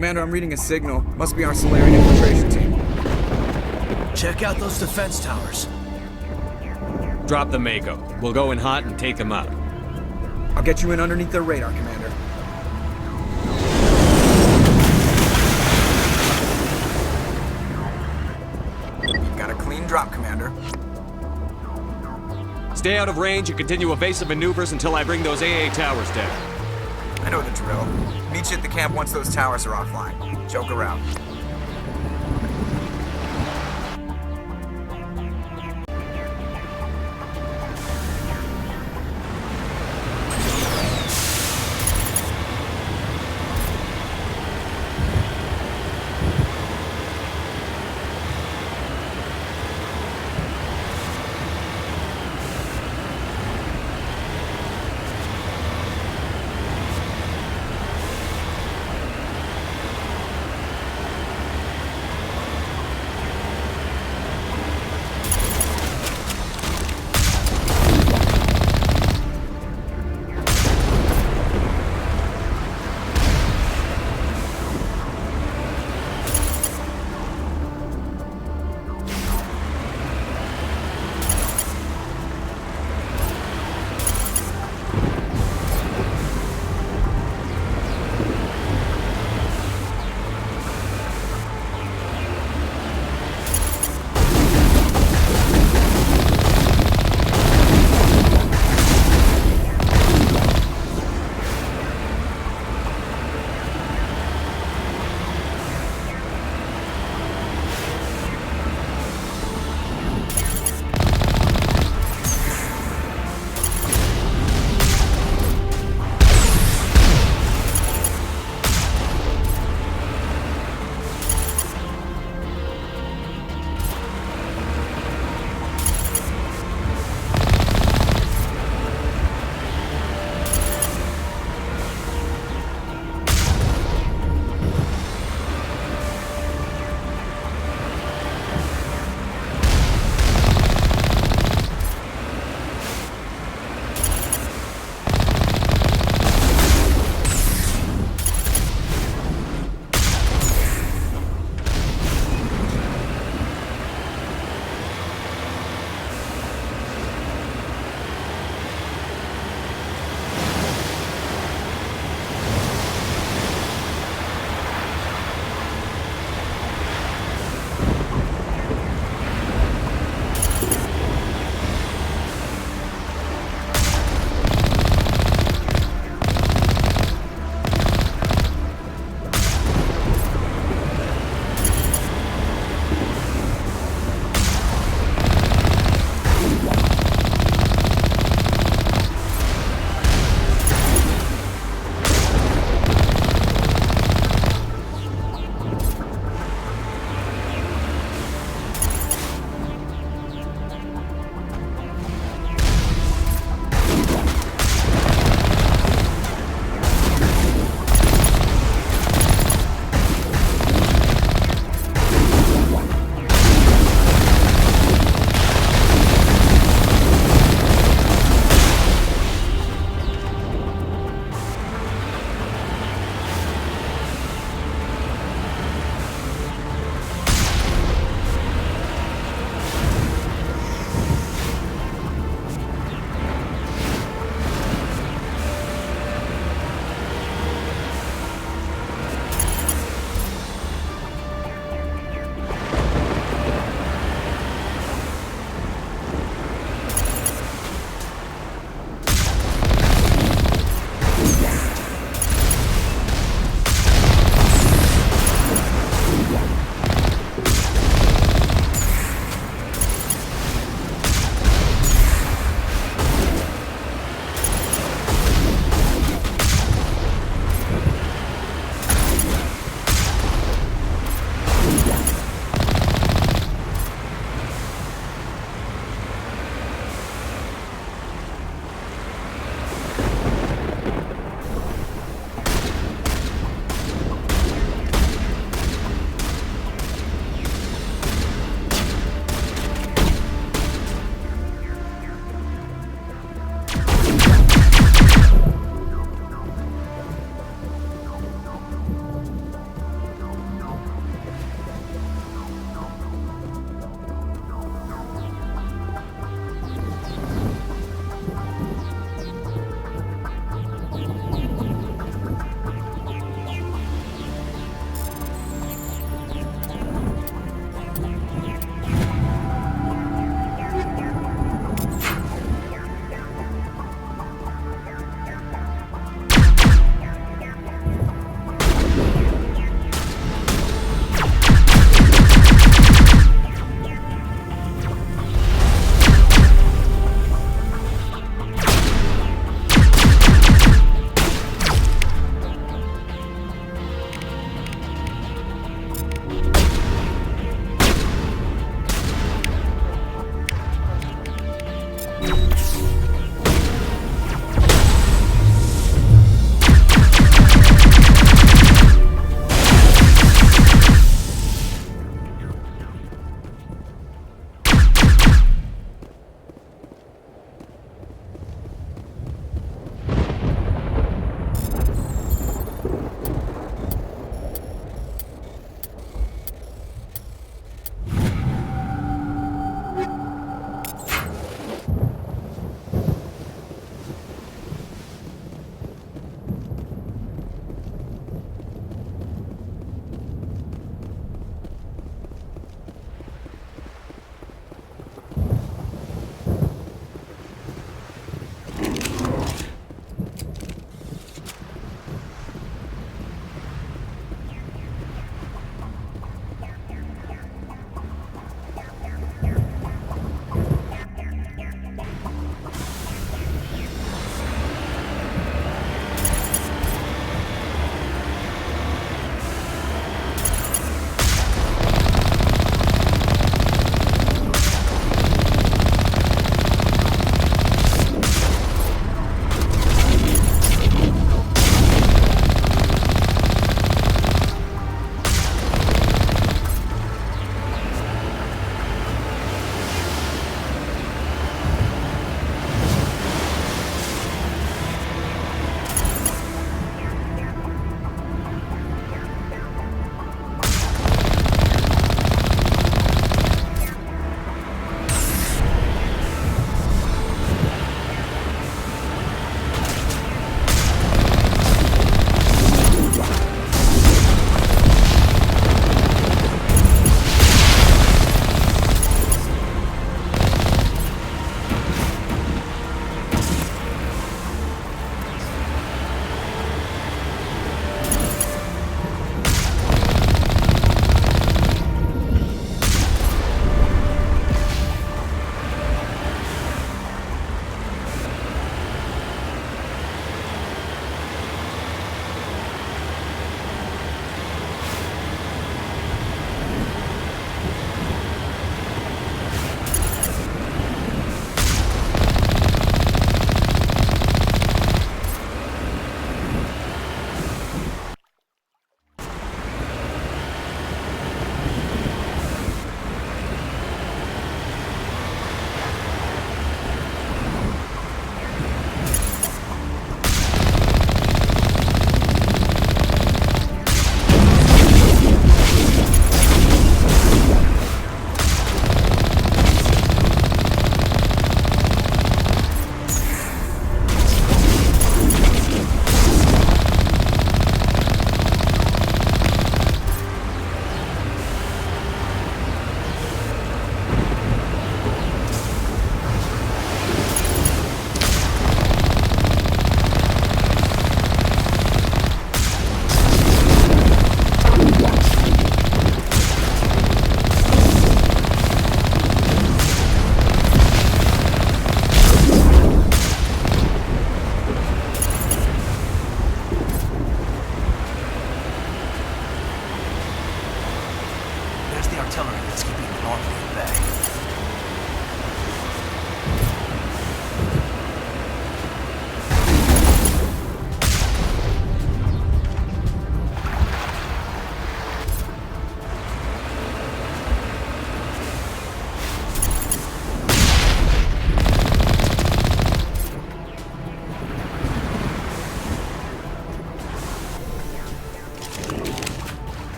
Commander, I'm reading a signal. Must be our Solarian infiltration team. Check out those defense towers. Drop the Mako. We'll go in hot and take them out. I'll get you in underneath their radar, Commander. Got a clean drop, Commander. Stay out of range and continue evasive maneuvers until I bring those AA towers down. I know the drill. Meet you at the camp once those towers are offline. Joke around.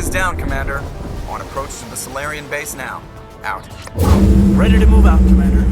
is down, Commander. On approach to the Solarian base now. Out. Ready to move out, Commander.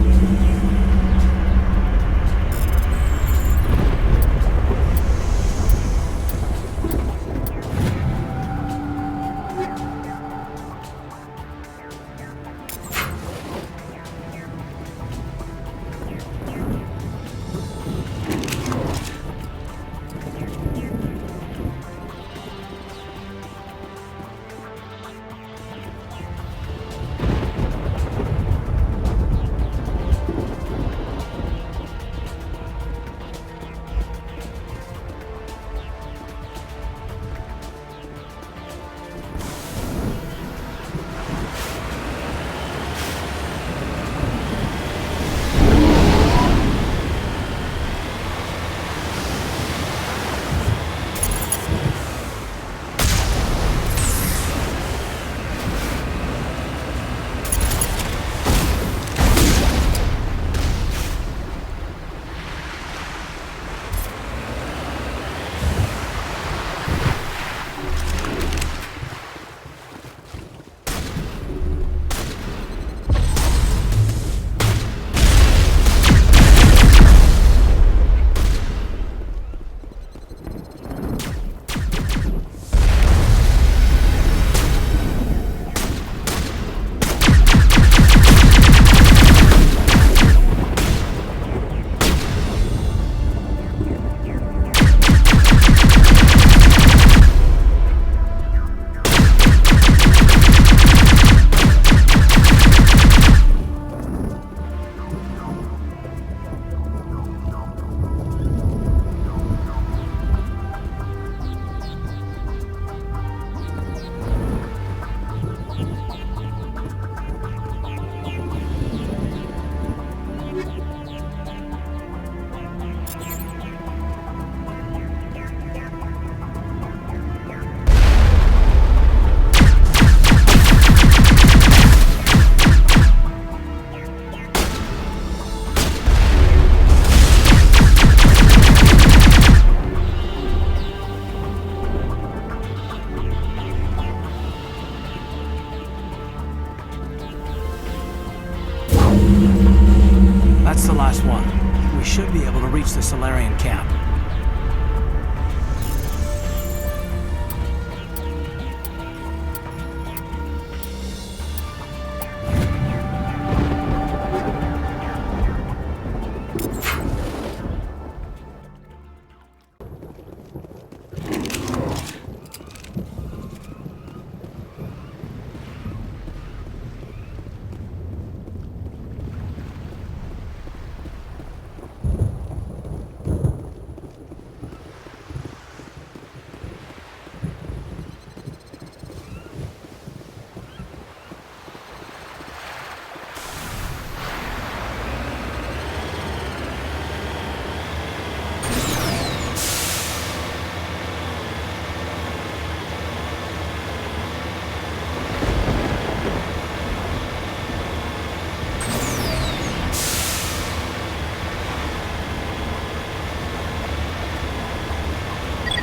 That's the last one. We should be able to reach the Solarian camp.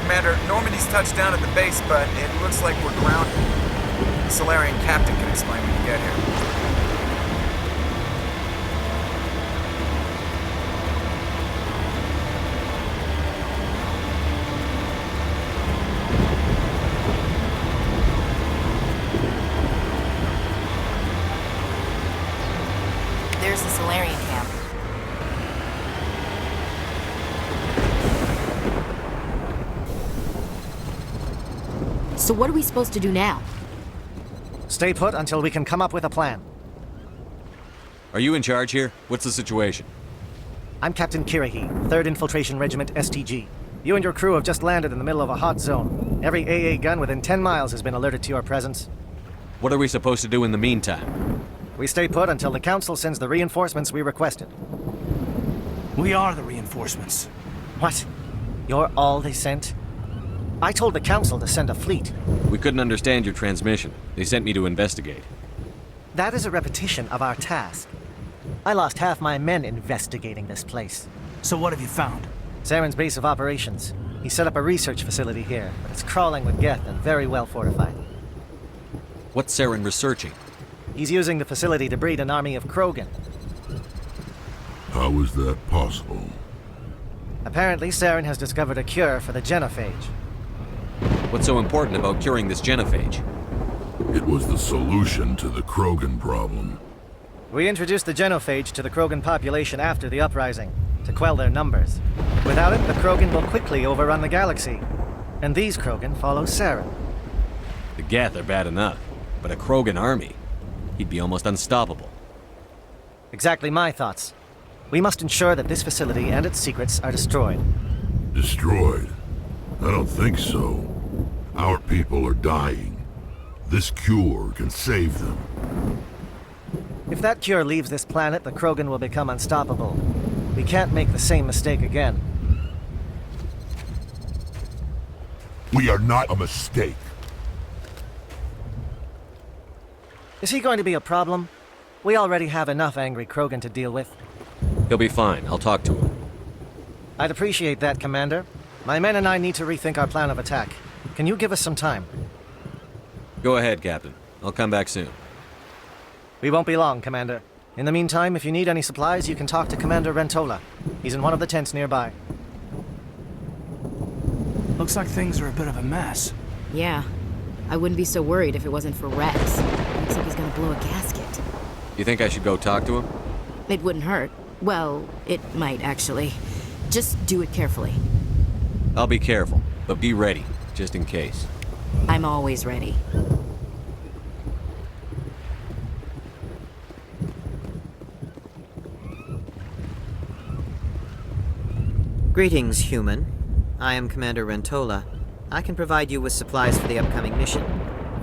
Commander, Normandy's touched down at the base, but it looks like we're grounded. The Solarian captain can explain when we get here. There's the Solarian camp. So what are we supposed to do now? Stay put until we can come up with a plan. Are you in charge here? What's the situation? I'm Captain Kirahi, 3rd Infiltration Regiment STG. You and your crew have just landed in the middle of a hot zone. Every AA gun within 10 miles has been alerted to your presence. What are we supposed to do in the meantime? We stay put until the Council sends the reinforcements we requested. We are the reinforcements. What? You're all they sent? I told the Council to send a fleet. We couldn't understand your transmission. They sent me to investigate. That is a repetition of our task. I lost half my men investigating this place. So what have you found? Saren's base of operations. He set up a research facility here, but it's crawling with Geth and very well fortified. What's Saren researching? He's using the facility to breed an army of Krogan. How is that possible? Apparently, Saren has discovered a cure for the genophage. What's so important about curing this genophage? It was the solution to the Krogan problem. We introduced the genophage to the Krogan population after the uprising, to quell their numbers. Without it, the Krogan will quickly overrun the galaxy. And these Krogan follow Saren. The Geth are bad enough, but a Krogan army? He'd be almost unstoppable. Exactly my thoughts. We must ensure that this facility and its secrets are destroyed. Destroyed? I don't think so. Our people are dying. This cure can save them. If that cure leaves this planet, the Krogan will become unstoppable. We can't make the same mistake again. We are not a mistake. Is he going to be a problem? We already have enough angry Krogan to deal with. He'll be fine. I'll talk to him. I'd appreciate that, Commander. My men and I need to rethink our plan of attack. Can you give us some time? Go ahead, Captain. I'll come back soon. We won't be long, Commander. In the meantime, if you need any supplies, you can talk to Commander Rentola. He's in one of the tents nearby. Looks like things are a bit of a mess. Yeah. I wouldn't be so worried if it wasn't for Rex. Looks like he's gonna blow a gasket. You think I should go talk to him? It wouldn't hurt. Well, it might actually. Just do it carefully. I'll be careful, but be ready, just in case. I'm always ready. Greetings, human. I am Commander Rentola. I can provide you with supplies for the upcoming mission.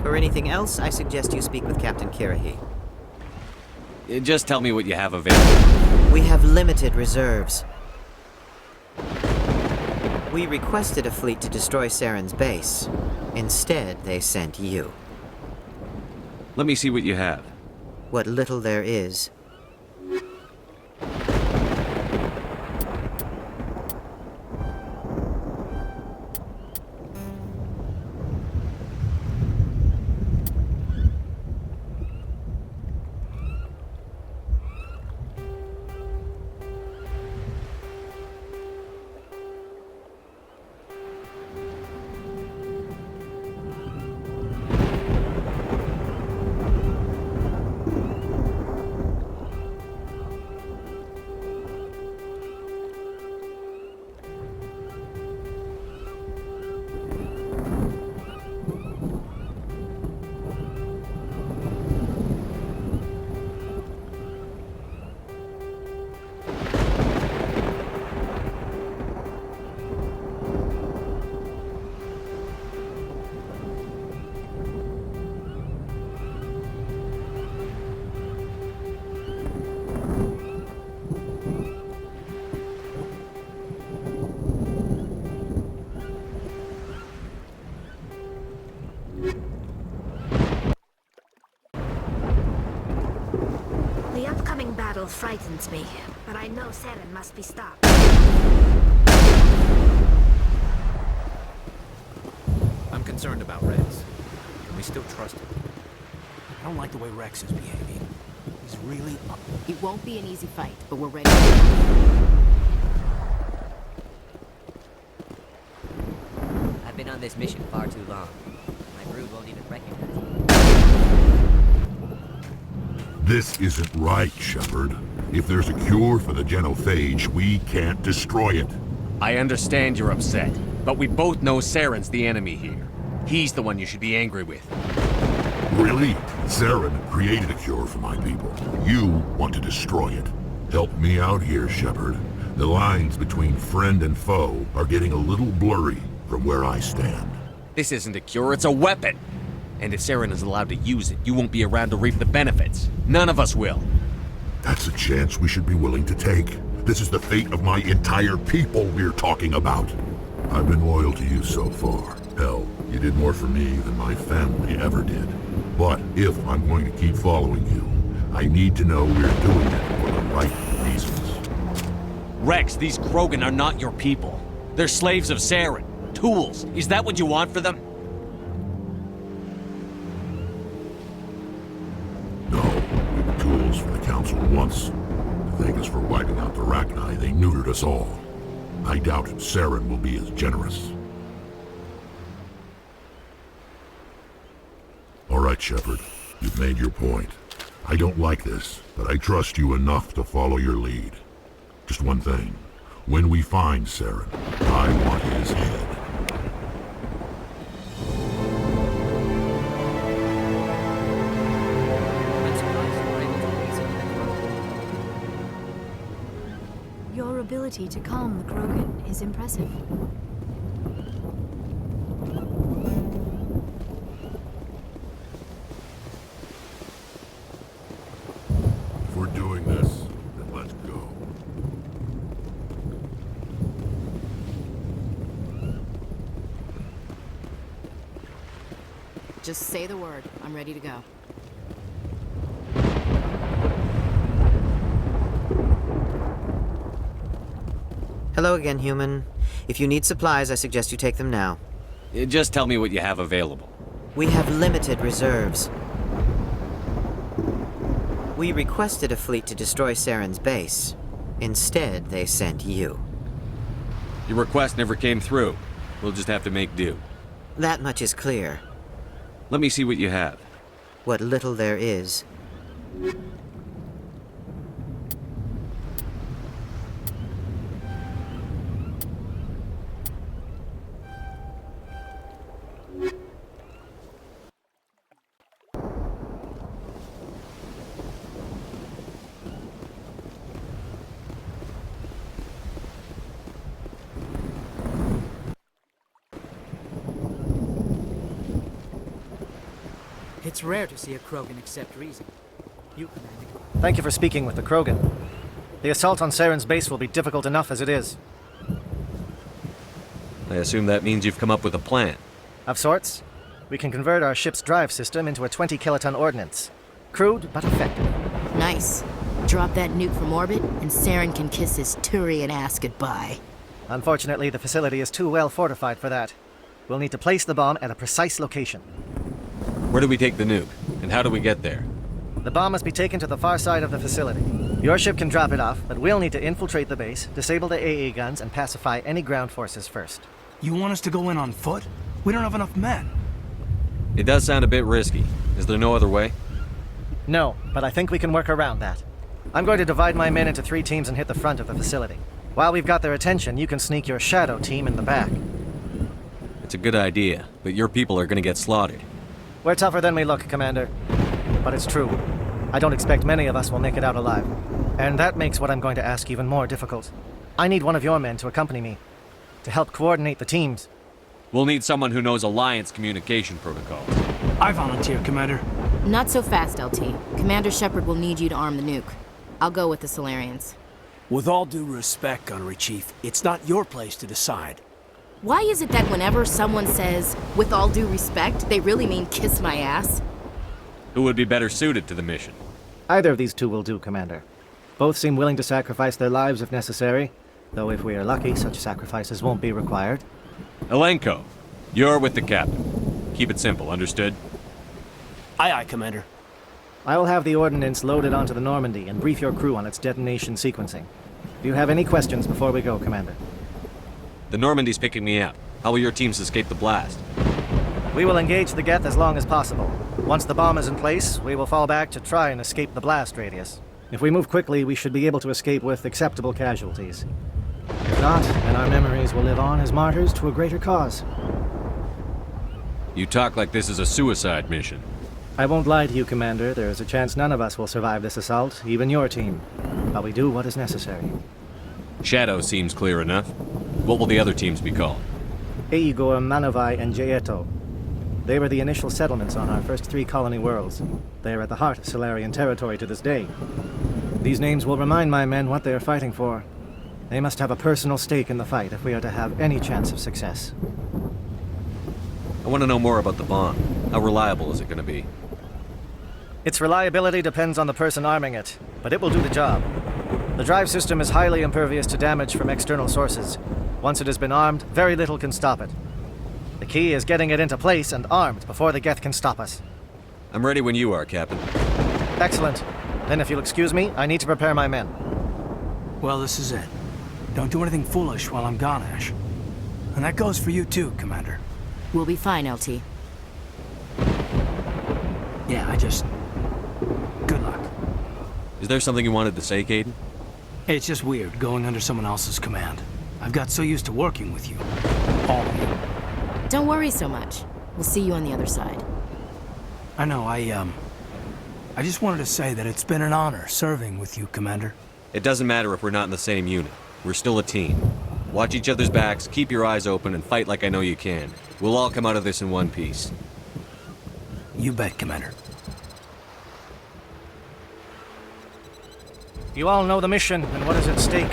For anything else, I suggest you speak with Captain Kirahi. Just tell me what you have available. We have limited reserves. We requested a fleet to destroy Saren's base. Instead, they sent you. Let me see what you have. What little there is. The upcoming battle frightens me, but I know Saren must be stopped. I'm concerned about Rex. Can we still trust him? I don't like the way Rex is behaving. He's really up. It won't be an easy fight, but we're ready. I've been on this mission far too long. My brood won't even recognize me. This isn't right, Shepard. If there's a cure for the genophage, we can't destroy it. I understand you're upset, but we both know Saren's the enemy here. He's the one you should be angry with. Really? Saren created a cure for my people. You want to destroy it. Help me out here, Shepard. The lines between friend and foe are getting a little blurry from where I stand. This isn't a cure, it's a weapon! And if Saren is allowed to use it, you won't be around to reap the benefits. None of us will. That's a chance we should be willing to take. This is the fate of my entire people we're talking about. I've been loyal to you so far. Hell, you did more for me than my family ever did. But if I'm going to keep following you, I need to know we're doing it for the right reasons. Rex, these Krogan are not your people. They're slaves of Saren. Tools. Is that what you want for them? Council once. To thank us for wiping out the Rachni, they neutered us all. I doubt Saren will be as generous. All right, Shepard. You've made your point. I don't like this, but I trust you enough to follow your lead. Just one thing. When we find Saren, I want his head. I'm surprised you were able to reason with the Krogan. Your ability to calm the Krogan is impressive. If we're doing this, then let's go. Just say the word. I'm ready to go. Hello again, human. If you need supplies, I suggest you take them now. Just tell me what you have available. We have limited reserves. We requested a fleet to destroy Saren's base. Instead, they sent you. Your request never came through. We'll just have to make do. That much is clear. Let me see what you have. What little there is. It's rare to see a Krogan accept reason. You, Commander. Thank you for speaking with the Krogan. The assault on Saren's base will be difficult enough as it is. I assume that means you've come up with a plan. Of sorts. We can convert our ship's drive system into a 20-kiloton ordnance. Crude, but effective. Nice. Drop that nuke from orbit, and Saren can kiss his Turian ass goodbye. Unfortunately, the facility is too well fortified for that. We'll need to place the bomb at a precise location. Where do we take the nuke? And how do we get there? The bomb must be taken to the far side of the facility. Your ship can drop it off, but we'll need to infiltrate the base, disable the AA guns, and pacify any ground forces first. You want us to go in on foot? We don't have enough men. It does sound a bit risky. Is there no other way? No, but I think we can work around that. I'm going to divide my men into 3 teams and hit the front of the facility. While we've got their attention, you can sneak your shadow team in the back. It's a good idea, but your people are gonna get slaughtered. We're tougher than we look, Commander. But it's true. I don't expect many of us will make it out alive. And that makes what I'm going to ask even more difficult. I need one of your men to accompany me, to help coordinate the teams. We'll need someone who knows Alliance communication protocols. I volunteer, Commander. Not so fast, LT. Commander Shepard will need you to arm the nuke. I'll go with the Solarians. With all due respect, Gunnery Chief, it's not your place to decide. Why is it that whenever someone says, with all due respect, they really mean kiss my ass? Who would be better suited to the mission? Either of these two will do, Commander. Both seem willing to sacrifice their lives if necessary, though if we are lucky, such sacrifices won't be required. Elenko, you're with the captain. Keep it simple, understood? Aye, aye, Commander. I will have the ordnance loaded onto the Normandy and brief your crew on its detonation sequencing. Do you have any questions before we go, Commander? The Normandy's picking me up. How will your teams escape the blast? We will engage the Geth as long as possible. Once the bomb is in place, we will fall back to try and escape the blast radius. If we move quickly, we should be able to escape with acceptable casualties. If not, then our memories will live on as martyrs to a greater cause. You talk like this is a suicide mission. I won't lie to you, Commander. There is a chance none of us will survive this assault, even your team. But we do what is necessary. Shadow seems clear enough. What will the other teams be called? Eigor, Manovai, and Jaeto. They were the initial settlements on our first 3 colony worlds. They are at the heart of Solarian territory to this day. These names will remind my men what they are fighting for. They must have a personal stake in the fight if we are to have any chance of success. I want to know more about the bomb. How reliable is it going to be? Its reliability depends on the person arming it, but it will do the job. The drive system is highly impervious to damage from external sources. Once it has been armed, very little can stop it. The key is getting it into place and armed before the Geth can stop us. I'm ready when you are, Captain. Excellent. Then if you'll excuse me, I need to prepare my men. Well, this is it. Don't do anything foolish while I'm gone, Ash. And that goes for you too, Commander. We'll be fine, LT. Yeah, good luck. Is there something you wanted to say, Caden? It's just weird going under someone else's command. I've got so used to working with you. All of you. Don't worry so much. We'll see you on the other side. I know, I just wanted to say that it's been an honor serving with you, Commander. It doesn't matter if we're not in the same unit. We're still a team. Watch each other's backs, keep your eyes open, and fight like I know you can. We'll all come out of this in one piece. You bet, Commander. You all know the mission and what is at stake.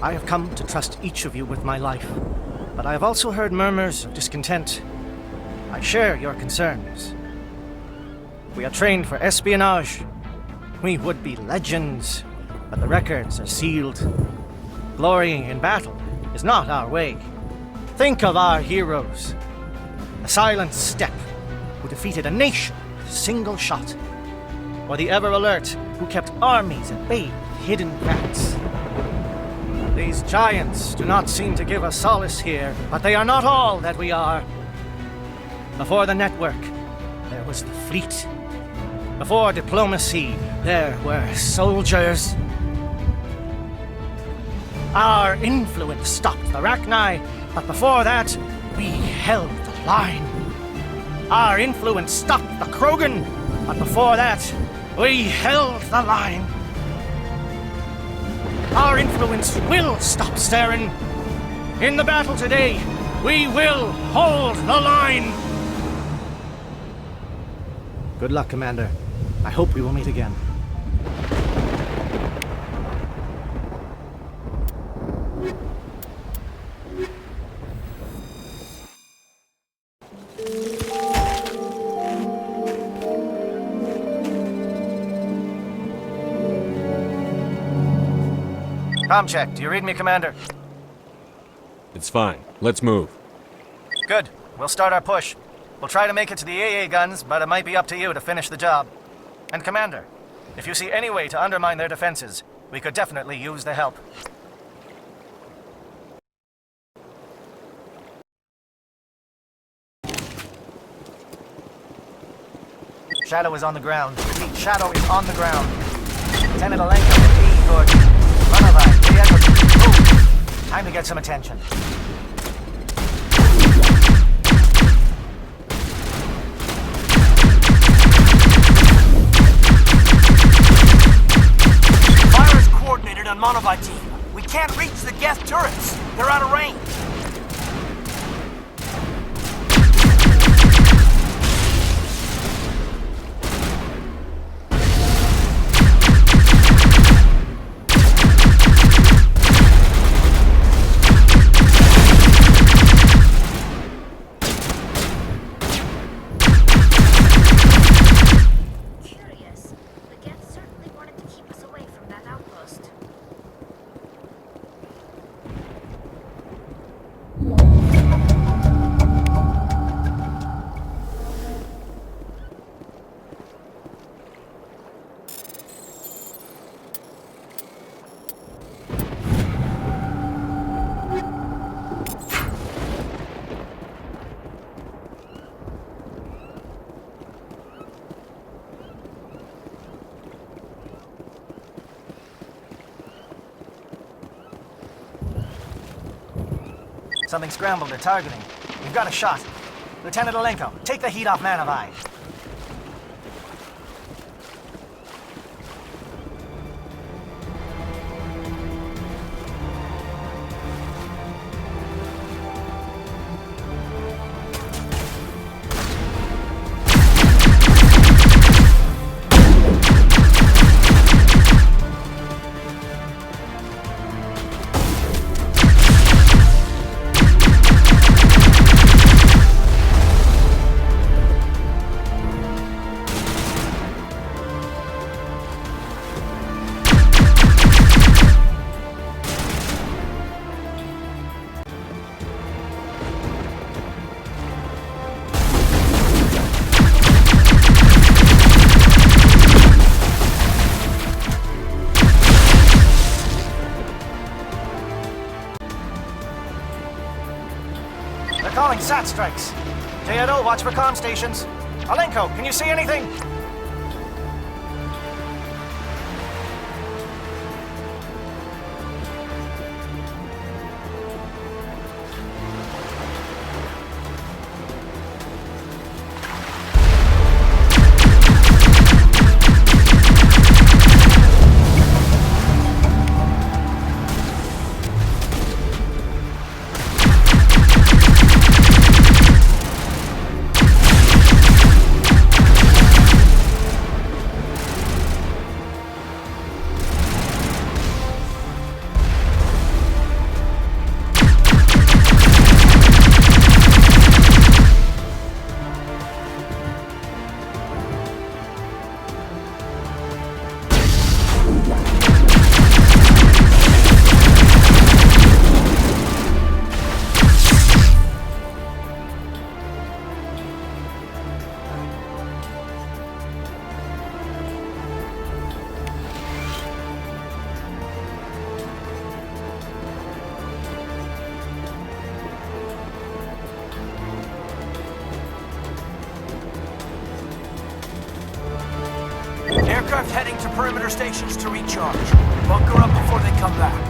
I have come to trust each of you with my life, but I have also heard murmurs of discontent. I share your concerns. We are trained for espionage. We would be legends, but the records are sealed. Glory in battle is not our way. Think of our heroes. The silent step who defeated a nation with a single shot. Or the ever-alert who kept armies at bay with hidden facts. These giants do not seem to give us solace here, but they are not all that we are. Before the network, there was the fleet. Before diplomacy, there were soldiers. Our influence stopped the Rachni, but before that, we held the line. Our influence stopped the Krogan, but before that, we held the line. Our influence will stop Saren. In the battle today, we will hold the line. Good luck, Commander. I hope we will meet again. Com check. Do you read me, Commander? It's fine. Let's move. Good. We'll start our push. We'll try to make it to the AA guns, but it might be up to you to finish the job. And Commander, if you see any way to undermine their defenses, we could definitely use the help. Shadow is on the ground. Repeat, Shadow is on the ground. Lieutenant Alenka, repeat, good. Move! Time to get some attention. Fire is coordinated on Monovat team. We can't reach the Geth turrets. They're out of range. Something scrambled or targeting. We've got a shot. Lieutenant Alenko, take the heat off Manavai. SAT strikes. Jaedo, watch for comm stations. Alenko, can you see anything? Aircraft heading to perimeter stations to recharge. Bunker up before they come back.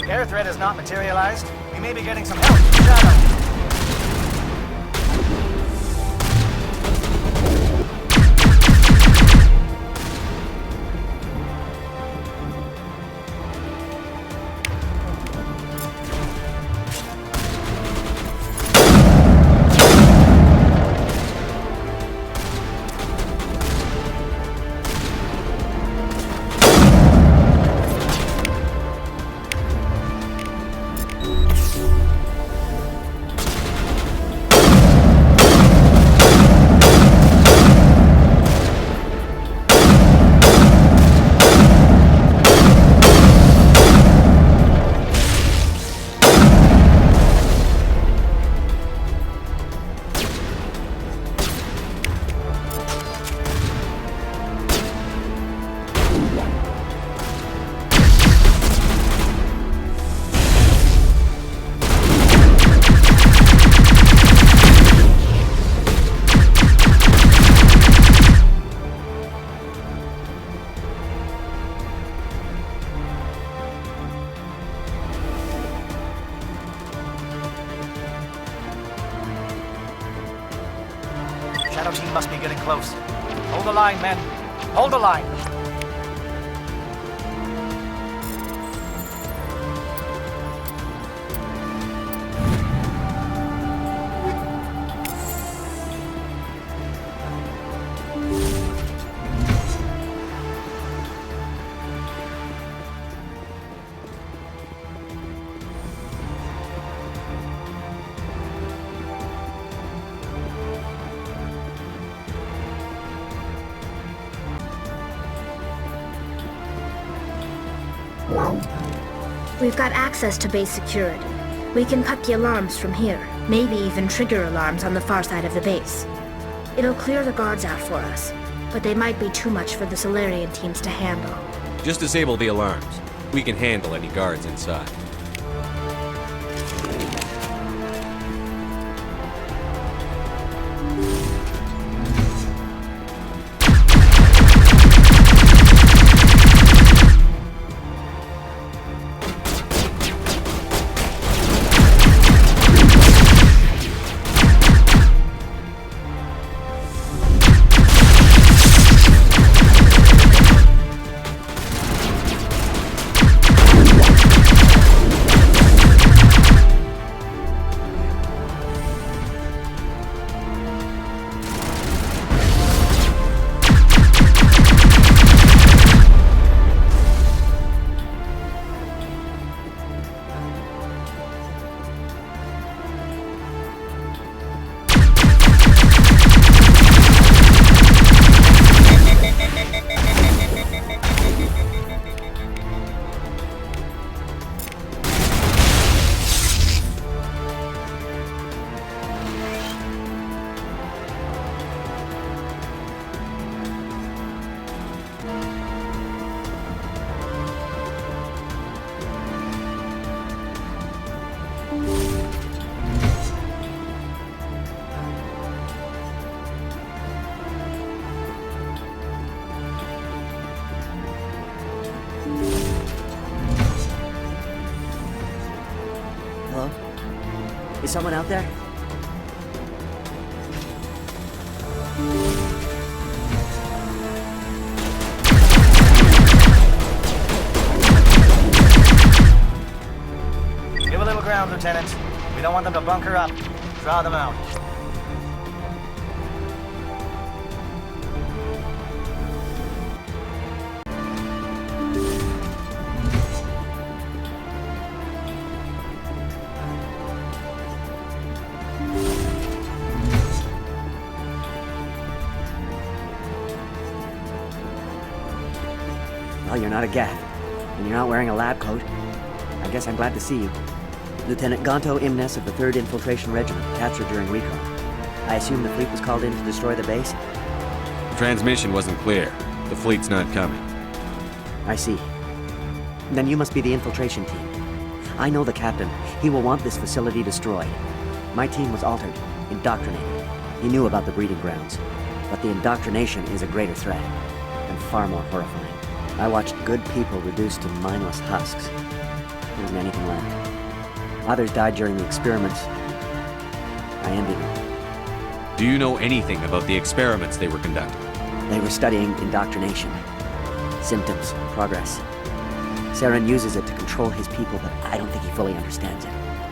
Air threat has not materialized. We may be getting some help from Shadow. Shadow team must be getting close. Hold the line, men. Hold the line. We've got access to base security. We can cut the alarms from here. Maybe even trigger alarms on the far side of the base. It'll clear the guards out for us, but they might be too much for the Solarian teams to handle. Just disable the alarms. We can handle any guards inside. Hello? Is someone out there? Give a little ground, Lieutenant. We don't want them to bunker up. Draw them out. Well, you're not a Gath, and you're not wearing a lab coat. I guess I'm glad to see you. Lieutenant Gonto Imnes of the 3rd Infiltration Regiment, captured during recon. I assume the fleet was called in to destroy the base? The transmission wasn't clear. The fleet's not coming. I see. Then you must be the infiltration team. I know the captain. He will want this facility destroyed. My team was altered, indoctrinated. He knew about the breeding grounds. But the indoctrination is a greater threat, and far more horrifying. I watched good people reduced to mindless husks. There wasn't anything left. Others died during the experiments. I envied them. Do you know anything about the experiments they were conducting? They were studying indoctrination. Symptoms, progress. Saren uses it to control his people, but I don't think he fully understands it.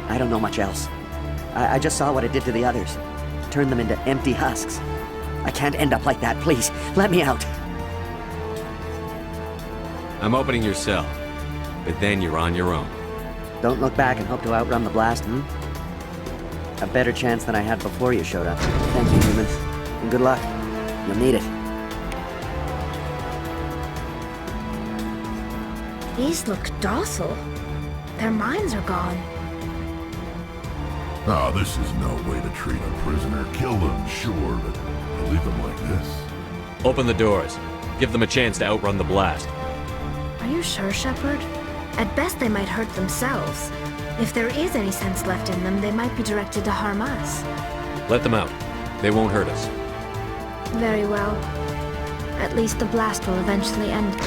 I don't know much else. I just saw what it did to the others. Turned them into empty husks. I can't end up like that, please. Let me out. I'm opening your cell, but then you're on your own. Don't look back and hope to outrun the blast, A better chance than I had before you showed up. Thank you, humans. And good luck. You'll need it. These look docile. Their minds are gone. Ah, this is no way to treat a prisoner. Kill them, sure, but to leave them like this. Open the doors. Give them a chance to outrun the blast. Are you sure, Shepard? At best, they might hurt themselves. If there is any sense left in them, they might be directed to harm us. Let them out. They won't hurt us. Very well. At least the blast will eventually end.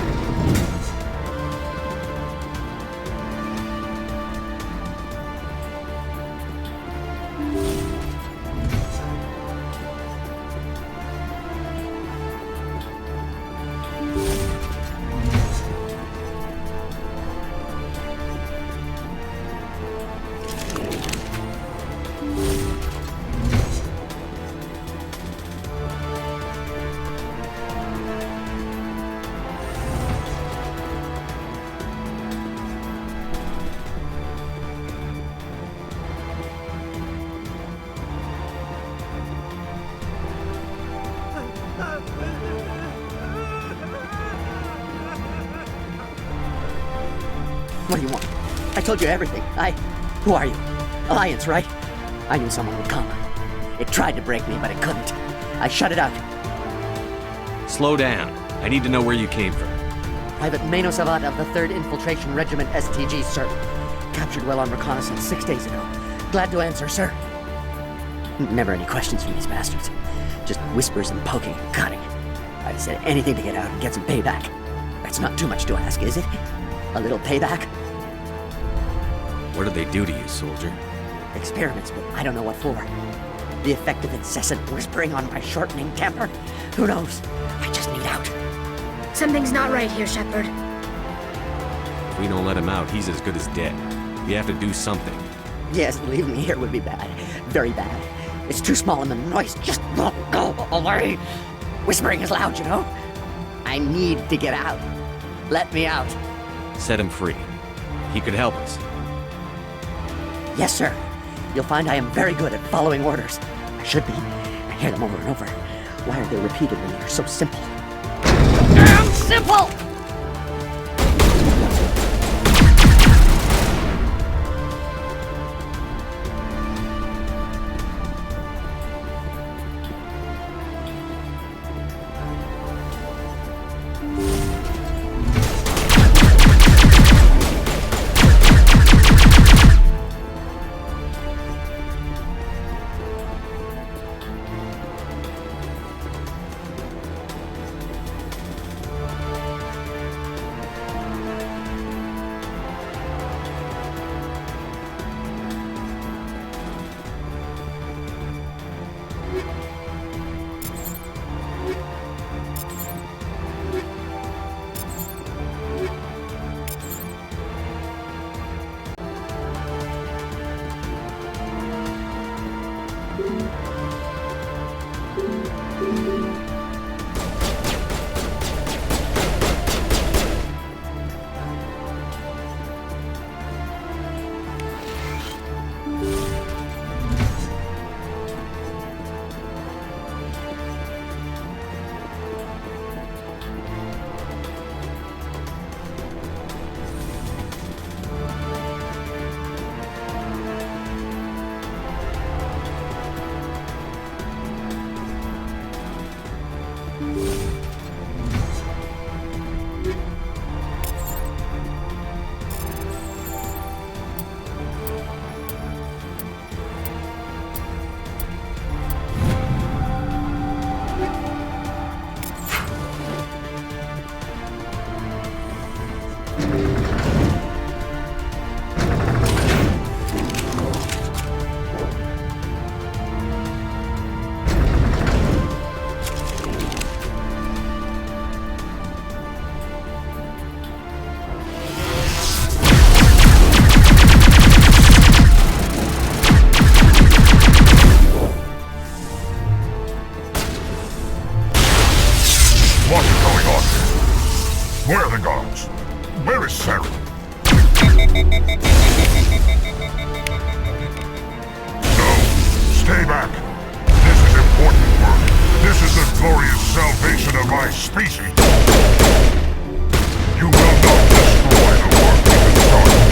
What do you want? I told you everything. Who are you? Alliance, right? I knew someone would come. It tried to break me, but it couldn't. I shut it out. Slow down. I need to know where you came from. Private Mano Savat of the 3rd Infiltration Regiment STG, sir. Captured while on reconnaissance 6 days ago. Glad to answer, sir. Never any questions from these bastards. Just whispers and poking and cutting. I said anything to get out and get some payback. That's not too much to ask, is it? A little payback? What did they do to you, soldier? Experiments, but I don't know what for. The effect of incessant whispering on my shortening temper? Who knows? I just need out. Something's not right here, Shepard. If we don't let him out, he's as good as dead. We have to do something. Yes, leaving me here would be bad. Very bad. It's too small and the noise just won't go away. Whispering is loud, you know? I need to get out. Let me out. Set him free. He could help us. Yes, sir. You'll find I am very good at following orders. I should be. I hear them over and over. Why are they repeated when they are so simple? Damn simple! Where are the guards? Where is Sarah? No, stay back. This is important work. This is the glorious salvation of my species. You will not destroy the work we have started.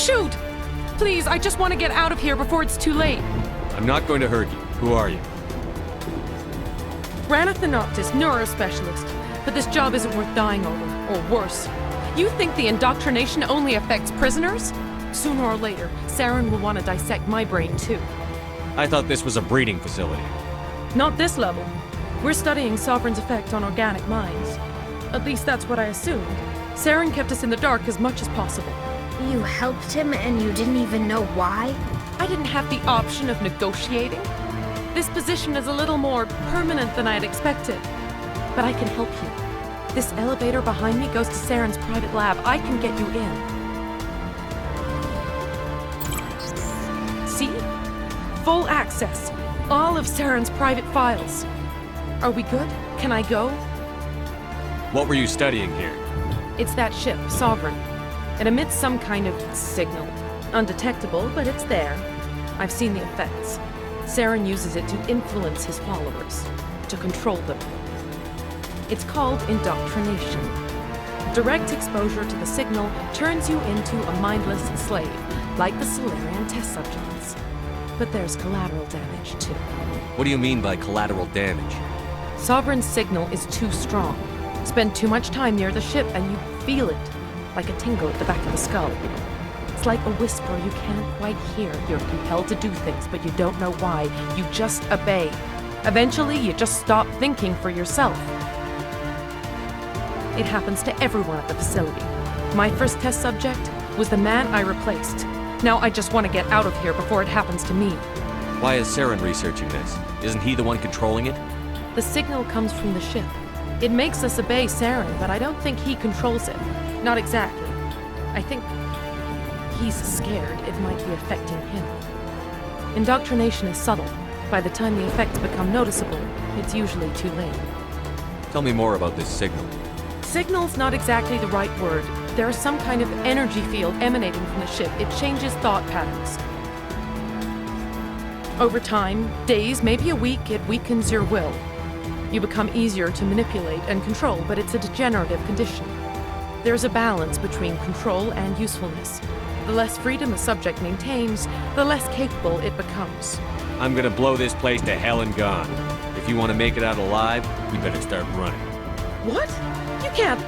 shoot! Please, I just want to get out of here before it's too late. I'm not going to hurt you. Who are you? Ranathanoptis, neurospecialist. But this job isn't worth dying over, or worse. You think the indoctrination only affects prisoners? Sooner or later, Saren will want to dissect my brain too. I thought this was a breeding facility. Not this level. We're studying Sovereign's effect on organic minds. At least that's what I assumed. Saren kept us in the dark as much as possible. You helped him and you didn't even know why? I didn't have the option of negotiating. This position is a little more permanent than I had expected. But I can help you. This elevator behind me goes to Saren's private lab. I can get you in. See? Full access. All of Saren's private files. Are we good? Can I go? What were you studying here? It's that ship, Sovereign. It emits some kind of signal. Undetectable, but it's there. I've seen the effects. Saren uses it to influence his followers, to control them. It's called indoctrination. Direct exposure to the signal turns you into a mindless slave, like the Solarian test subjects. But there's collateral damage, too. What do you mean by collateral damage? Sovereign's signal is too strong. Spend too much time near the ship and you feel it, like a tingle at the back of the skull. It's like a whisper you can't quite hear. You're compelled to do things, but you don't know why. You just obey. Eventually, you just stop thinking for yourself. It happens to everyone at the facility. My first test subject was the man I replaced. Now I just want to get out of here before it happens to me. Why is Saren researching this? Isn't he the one controlling it? The signal comes from the ship. It makes us obey Saren, but I don't think he controls it. Not exactly. I think he's scared it might be affecting him. Indoctrination is subtle. By the time the effects become noticeable, it's usually too late. Tell me more about this signal. Signal's not exactly the right word. There is some kind of energy field emanating from the ship. It changes thought patterns. Over time, days, maybe a week, it weakens your will. You become easier to manipulate and control, but it's a degenerative condition. There's a balance between control and usefulness. The less freedom a subject maintains, the less capable it becomes. I'm gonna blow this place to hell and gone. If you want to make it out alive, you better start running. What? You can't.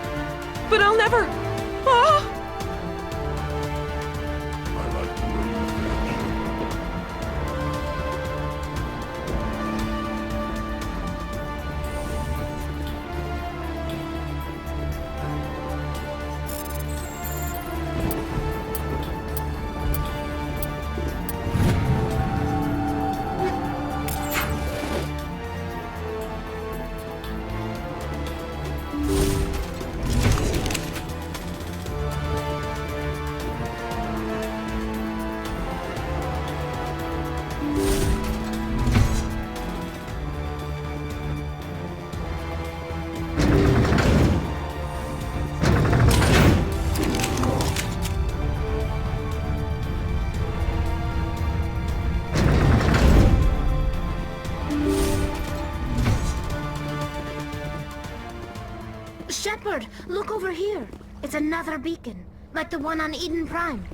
But I'll never. Ah! Shepard, look over here. It's another beacon, like the one on Eden Prime.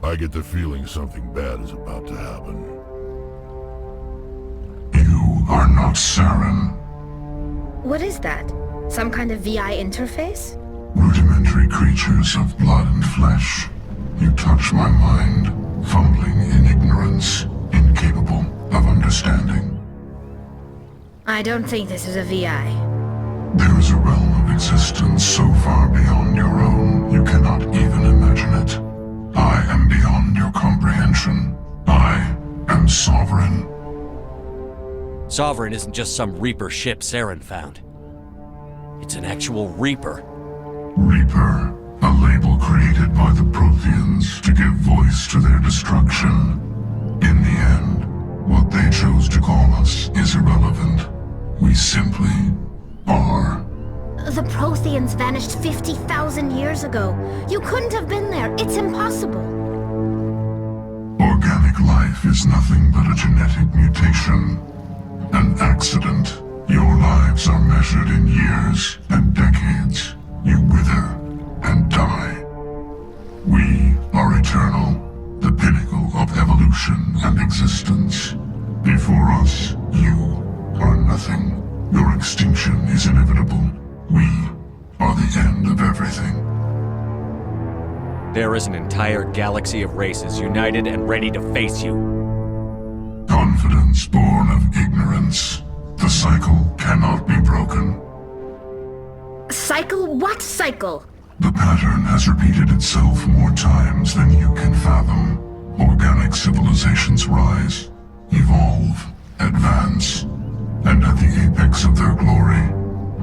I get the feeling something bad is about to happen. You are not Saren. What is that? Some kind of VI interface? Rudimentary creatures of blood and flesh. You touch my mind, fumbling in ignorance, incapable of understanding. I don't think this is a VI. There is a realm of existence so far beyond your own, you cannot even imagine it. I am beyond your comprehension. I am Sovereign. Sovereign isn't just some Reaper ship Saren found. It's an actual Reaper. Reaper, a label created by the Protheans to give voice to their destruction. In the end, what they chose to call us is irrelevant. We simply are. The Protheans vanished 50,000 years ago. You couldn't have been there. It's impossible. Organic life is nothing but a genetic mutation. An accident. Your lives are measured in years and decades. You wither and die. We are eternal, the pinnacle of evolution and existence. Before us, you are nothing. Your extinction is inevitable. We are the end of everything. There is an entire galaxy of races united and ready to face you. Confidence born of ignorance. The cycle cannot be broken. Cycle? What cycle? The pattern has repeated itself more times than you can fathom. Organic civilizations rise, evolve, advance, and at the apex of their glory,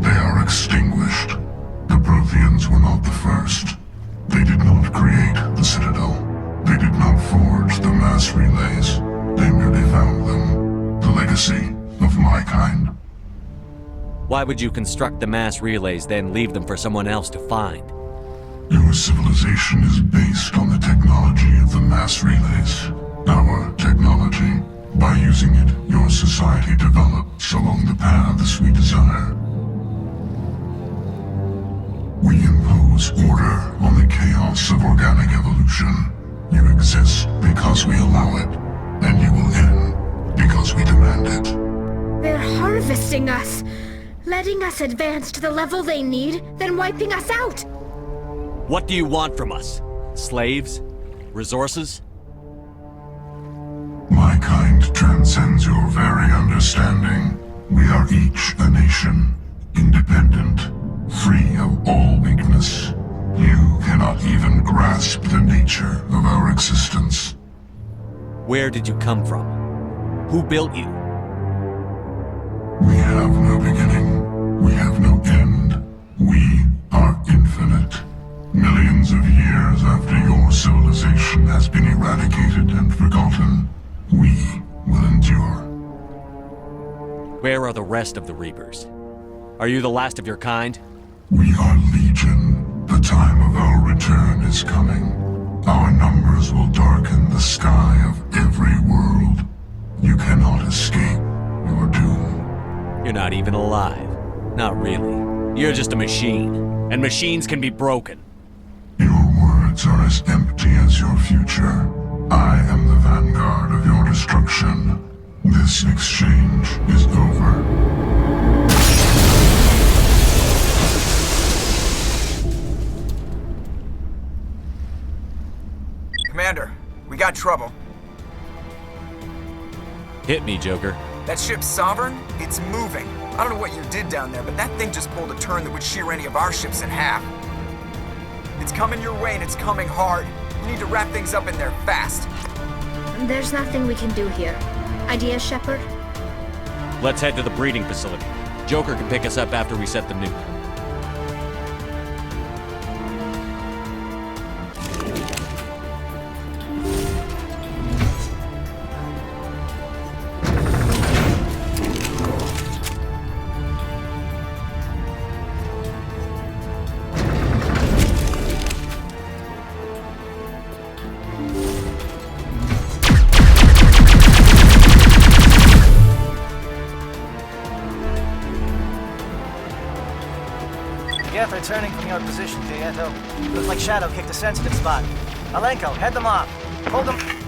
they are extinguished. The Protheans were not the first. They did not create the Citadel. They did not forge the mass relays. They merely found them. The legacy of my kind. Why would you construct the mass relays, then leave them for someone else to find? Your civilization is based on the technology of the mass relays. Our technology. By using it, your society develops along the paths we desire. We impose order on the chaos of organic evolution. You exist because we allow it, and you will end because we demand it. They're harvesting us, letting us advance to the level they need, then wiping us out. What do you want from us? Slaves? Resources? My kind transcends your very understanding. We are each a nation, independent, free of all weakness. You cannot even grasp the nature of our existence. Where did you come from? Who built you? We have no beginning. We have no end. We are infinite. Millions of years after your civilization has been eradicated and forgotten, we will endure. Where are the rest of the Reapers? Are you the last of your kind? We are Legion. The time of our return is coming. Our numbers will darken the sky of every world. You cannot escape your doom. You're not even alive. Not really. You're just a machine. And machines can be broken. Your words are as empty as your future. I am the vanguard of your destruction. This exchange is over. Commander, we got trouble. Hit me, Joker. That ship's Sovereign? It's moving. I don't know what you did down there, but that thing just pulled a turn that would shear any of our ships in half. It's coming your way and it's coming hard. You need to wrap things up in there fast. There's nothing we can do here. Idea, Shepard? Let's head to the breeding facility. Joker can pick us up after we set the nuke. Get returning from your position, Gieto. Looks like Shadow kicked a sensitive spot. Malenko, head them off. Hold them.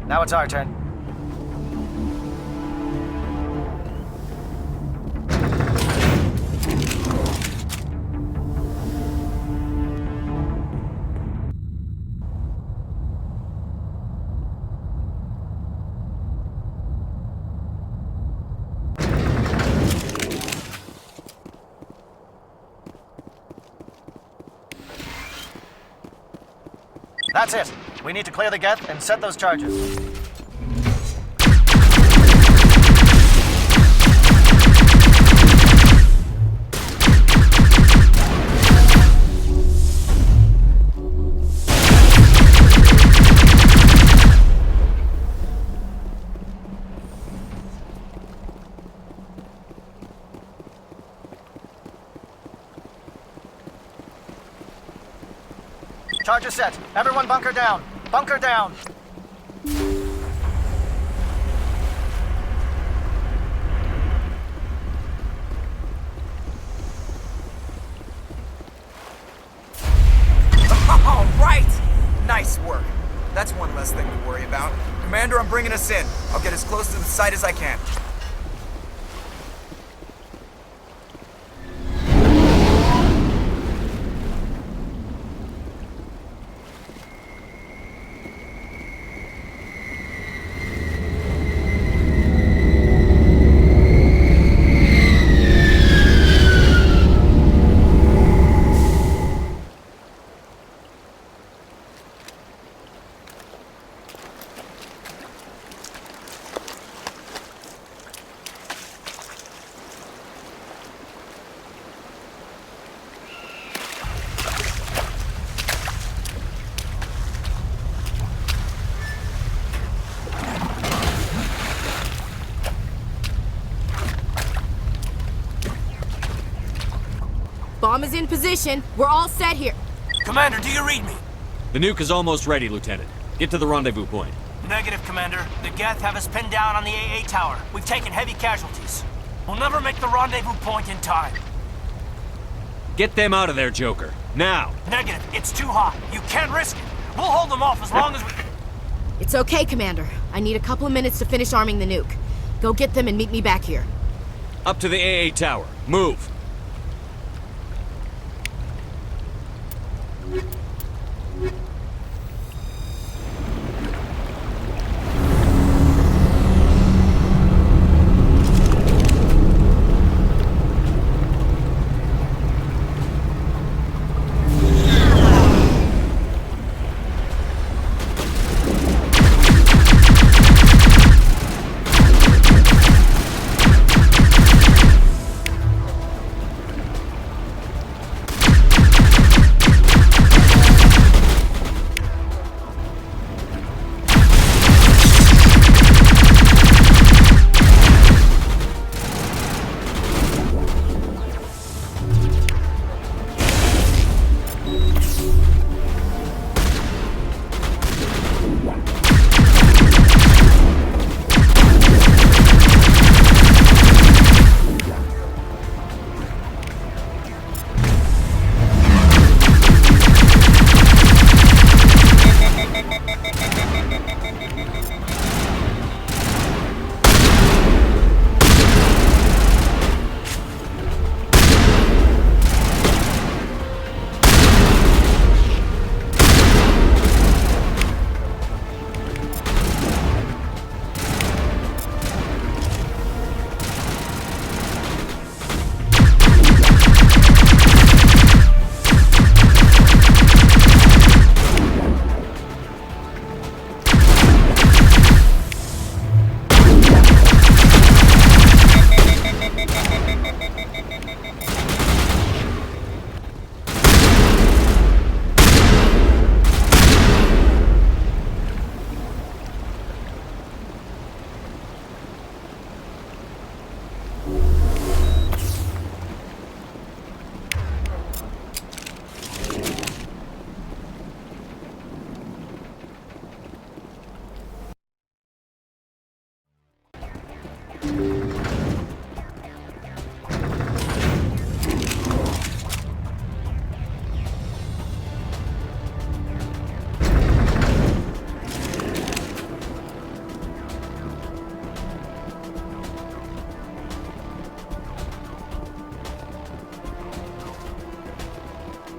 Now it's our turn. That's it. We need to clear the geth and set those charges. Charges set. Everyone bunker down. Bunker down. All right! Nice work. That's one less thing to worry about. Commander, I'm bringing us in. I'll get as close to the site as I can. Bomb is in position. We're all set here. Commander, do you read me? The nuke is almost ready, Lieutenant. Get to the rendezvous point. Negative, Commander. The Geth have us pinned down on the AA tower. We've taken heavy casualties. We'll never make the rendezvous point in time. Get them out of there, Joker. Now! Negative. It's too hot. You can't risk it. We'll hold them off as long as we... It's okay, Commander. I need a couple of minutes to finish arming the nuke. Go get them and meet me back here. Up to the AA tower. Move!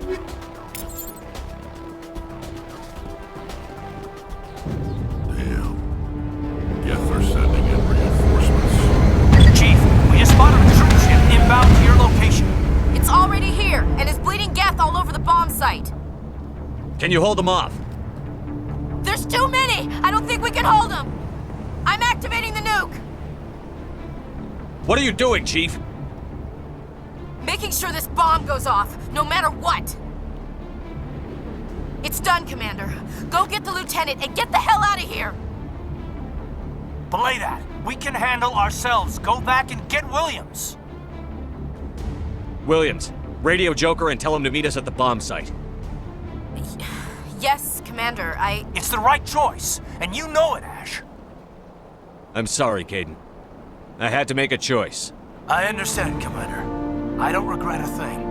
Damn. Geth are sending in reinforcements. Chief, we just spotted a troop ship inbound to your location. It's already here, and is bleeding Geth all over the bomb site. Can you hold them off? There's too many! I don't think we can hold them! I'm activating the nuke! What are you doing, Chief? Making sure this bomb goes off, no matter what! It's done, Commander. Go get the lieutenant and get the hell out of here! Belay that. We can handle ourselves. Go back and get Williams. Williams, radio Joker and tell him to meet us at the bomb site. Yes, Commander, It's the right choice, and you know it, Ash. I'm sorry, Caden. I had to make a choice. I understand, Commander. I don't regret a thing.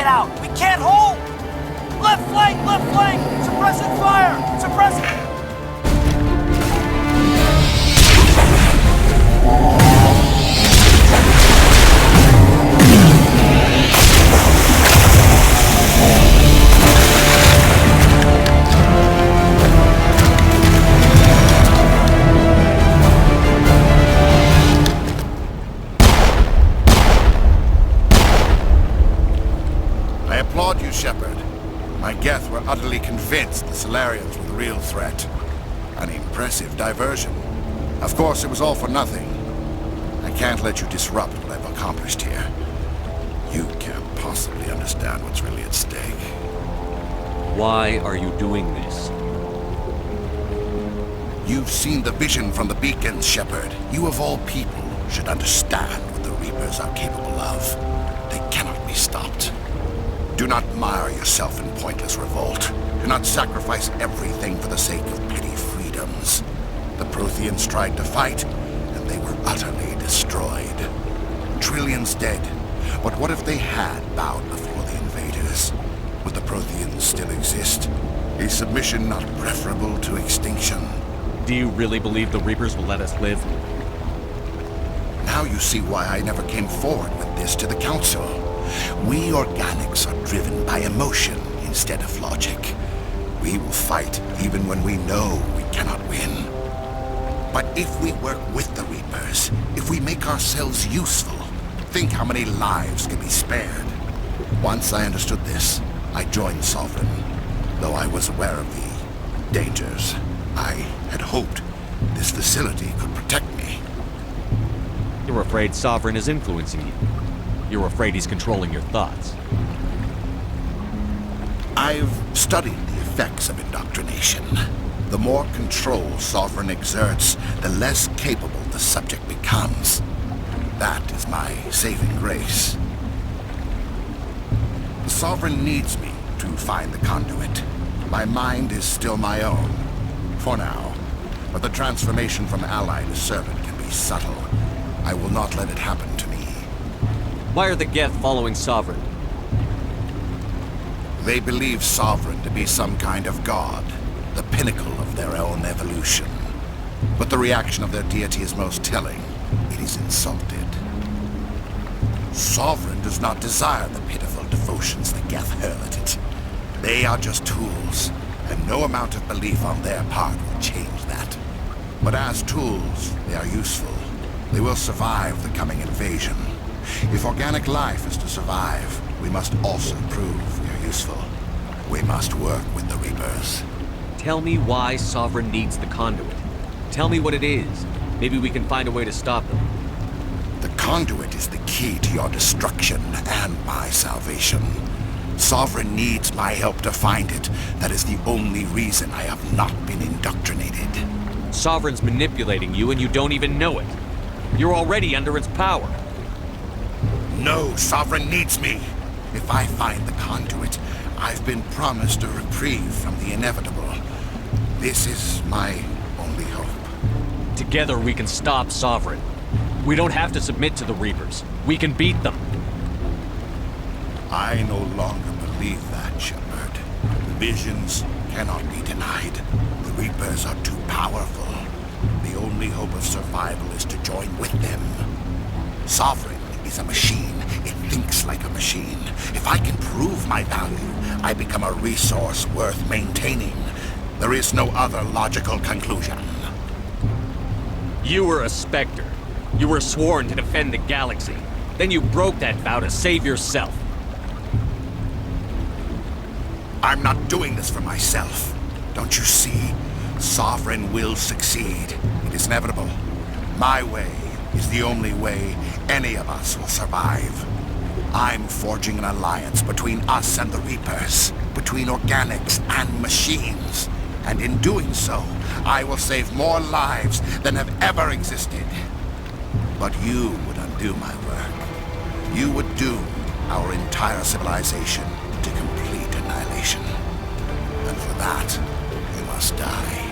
out! We can't hold! Left flank! Left flank! Suppressing fire! Suppressing... My Geth were utterly convinced the Solarians were the real threat. An impressive diversion. Of course, it was all for nothing. I can't let you disrupt what I've accomplished here. You can't possibly understand what's really at stake. Why are you doing this? You've seen the vision from the beacons, Shepard. You of all people should understand what the Reapers are capable of. They cannot be stopped. Do not mire yourself in pointless revolt. Do not sacrifice everything for the sake of petty freedoms. The Protheans tried to fight, and they were utterly destroyed. Trillions dead. But what if they had bowed before the invaders? Would the Protheans still exist? A submission not preferable to extinction? Do you really believe the Reapers will let us live? Now you see why I never came forward with this to the Council. We organics are driven by emotion instead of logic. We will fight even when we know we cannot win. But if we work with the Reapers, if we make ourselves useful, think how many lives could be spared. Once I understood this, I joined Sovereign. Though I was aware of the dangers, I had hoped this facility could protect me. You're afraid Sovereign is influencing you? You're afraid he's controlling your thoughts. I've studied the effects of indoctrination. The more control Sovereign exerts, the less capable the subject becomes. That is my saving grace. The Sovereign needs me to find the conduit. My mind is still my own, for now. But the transformation from ally to servant can be subtle. I will not let it happen to me. Why are the Geth following Sovereign? They believe Sovereign to be some kind of god, the pinnacle of their own evolution. But the reaction of their deity is most telling. It is insulted. Sovereign does not desire the pitiful devotions the Geth hurl at it. They are just tools, and no amount of belief on their part will change that. But as tools, they are useful. They will survive the coming invasion. If organic life is to survive, we must also prove we are useful. We must work with the Reapers. Tell me why Sovereign needs the conduit. Tell me what it is. Maybe we can find a way to stop them. The conduit is the key to your destruction and my salvation. Sovereign needs my help to find it. That is the only reason I have not been indoctrinated. Sovereign's manipulating you and you don't even know it. You're already under its power. No, Sovereign needs me. If I find the conduit, I've been promised a reprieve from the inevitable. This is my only hope. Together we can stop Sovereign. We don't have to submit to the Reapers. We can beat them. I no longer believe that, Shepard. Visions cannot be denied. The Reapers are too powerful. The only hope of survival is to join with them. Sovereign is a machine. It thinks like a machine. If I can prove my value, I become a resource worth maintaining. There is no other logical conclusion. You were a Spectre. You were sworn to defend the galaxy. Then you broke that vow to save yourself. I'm not doing this for myself. Don't you see? Sovereign will succeed. It is inevitable. My way is the only way any of us will survive. I'm forging an alliance between us and the Reapers, between organics and machines. And in doing so, I will save more lives than have ever existed. But you would undo my work. You would doom our entire civilization to complete annihilation. And for that, you must die.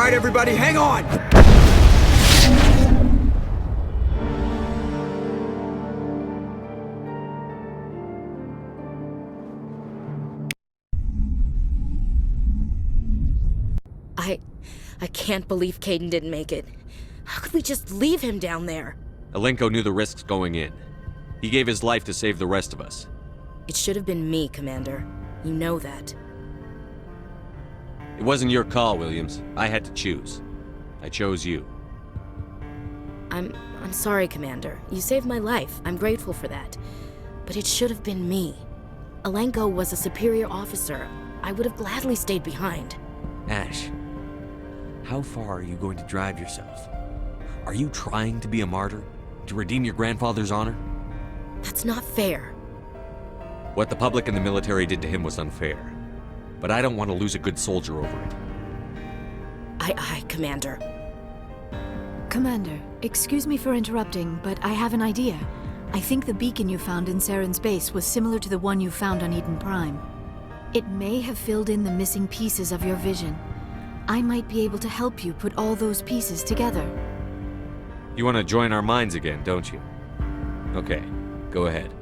Everybody, hang on! I can't believe Caden didn't make it. How could we just leave him down there? Alenko knew the risks going in. He gave his life to save the rest of us. It should have been me, Commander. You know that. It wasn't your call, Williams. I had to choose. I chose you. I'm sorry, Commander. You saved my life. I'm grateful for that. But it should have been me. Alenko was a superior officer. I would have gladly stayed behind. Ash, how far are you going to drive yourself? Are you trying to be a martyr? To redeem your grandfather's honor? That's not fair. What the public and the military did to him was unfair. But I don't want to lose a good soldier over it. Aye, Commander. Commander, excuse me for interrupting, but I have an idea. I think the beacon you found in Saren's base was similar to the one you found on Eden Prime. It may have filled in the missing pieces of your vision. I might be able to help you put all those pieces together. You want to join our minds again, don't you? Okay, go ahead.